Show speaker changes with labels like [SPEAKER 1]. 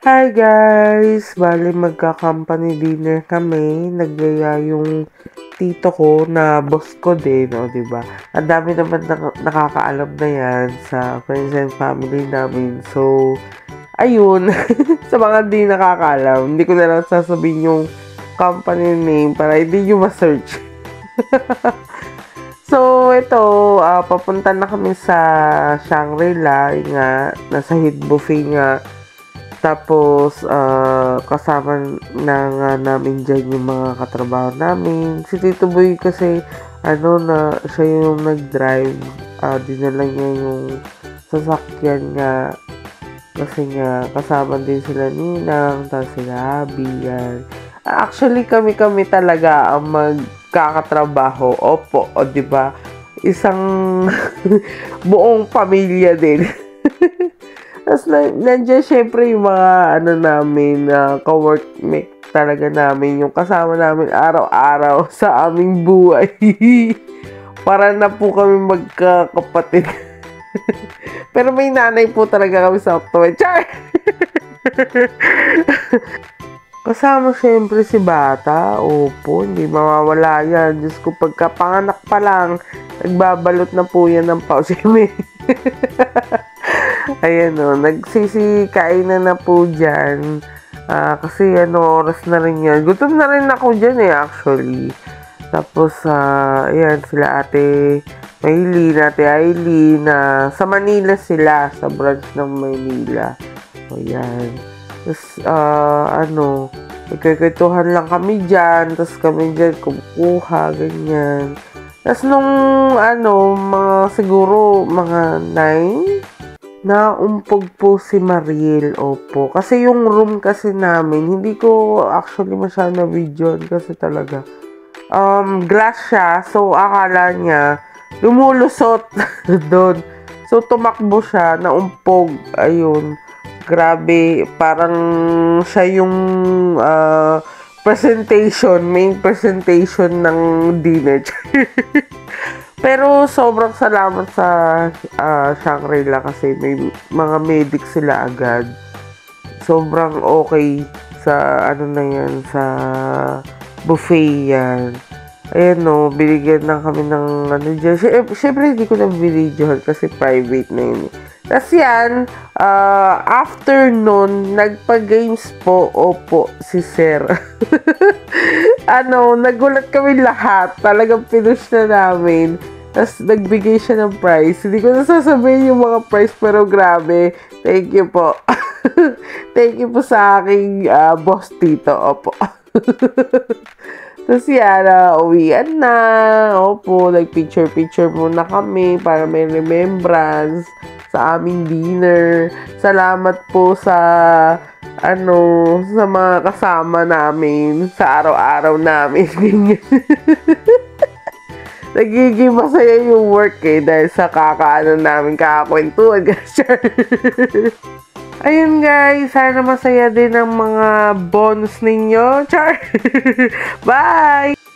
[SPEAKER 1] Hi guys! Bali magka-company dinner kami. Nagyaya yung tito ko na boss ko din, o diba? Ang dami naman nakakaalam na yan sa friends and family namin. So, ayun. Sa mga di nakakaalam, hindi ko na lang sasabihin yung company name para hindi nyo ma-search. So, ito, papunta na kami sa Shangri-La, nga, nasa Hit Buffet nga. Tapos, kasama na nga namin dyan yung mga katrabaho namin. Si Tito Boy kasi, siya yung nag-drive. Dinala niya yung sasakyan nga. Kasi nga, kasama din sila Ninang, tapos sila Abby, yan. Actually, kami talaga ang magkakatrabaho. Opo, o diba? Isang buong pamilya din. Tapos nandiyan syempre yung mga namin, ka-workmate talaga namin, yung kasama namin araw-araw sa aming buhay. Para na po kami magkakapatid. Pero may nanay po talaga kami sa October. Char! Kasama syempre si Bata. Opo, hindi mawawala yan. Diyos ko, pagkapanganak pa lang, nagbabalot na po yan ng pausimi. Ayan o, nagsisikain na po dyan. Kasi oras na rin yan. Gutom na rin ako dyan actually. Tapos, ayan, sila ate Maylin, ate Aileen, sa Manila sila, sa branch ng Manila. O, yan. Tapos, nagkikwentuhan lang kami dyan. Tapos kami dyan, kumukuha, ganyan. Tapos nung, siguro, mga 9, naumpog po si Mariel, opo. Kasi yung room kasi namin, hindi ko actually masyado na video kasi talaga. Glass siya, so akala niya, lumulusot doon. So tumakbo siya, naumpog, ayun. Grabe, parang siya yung main presentation ng dinner. Pero sobrang salamat sa Shangri-La kasi may mga medic sila agad. Sobrang okay sa sa buffet yan. Ayan binigyan na kami ng dyan. Siyempre hindi ko na binidyohan kasi private na yun. Tapos yan, after nun, nagpa-games po, opo, si Sir. Nagulat kami lahat. Talagang pinush na namin. Tapos, nagbigay siya ng prize. Hindi ko na sasabihin yung mga prize, pero grabe. Thank you po. Thank you po sa aking boss tito, opo. Tapos yan, uwian na. Opo, nag-picture muna kami para may remembrance sa aming dinner. Salamat po sa sa mga kasama namin sa araw-araw namin. Nagiging masaya yung work dahil sa namin kakakwentuhan. Ayun guys, sana masaya din ang mga bonus ninyo. Char! Bye!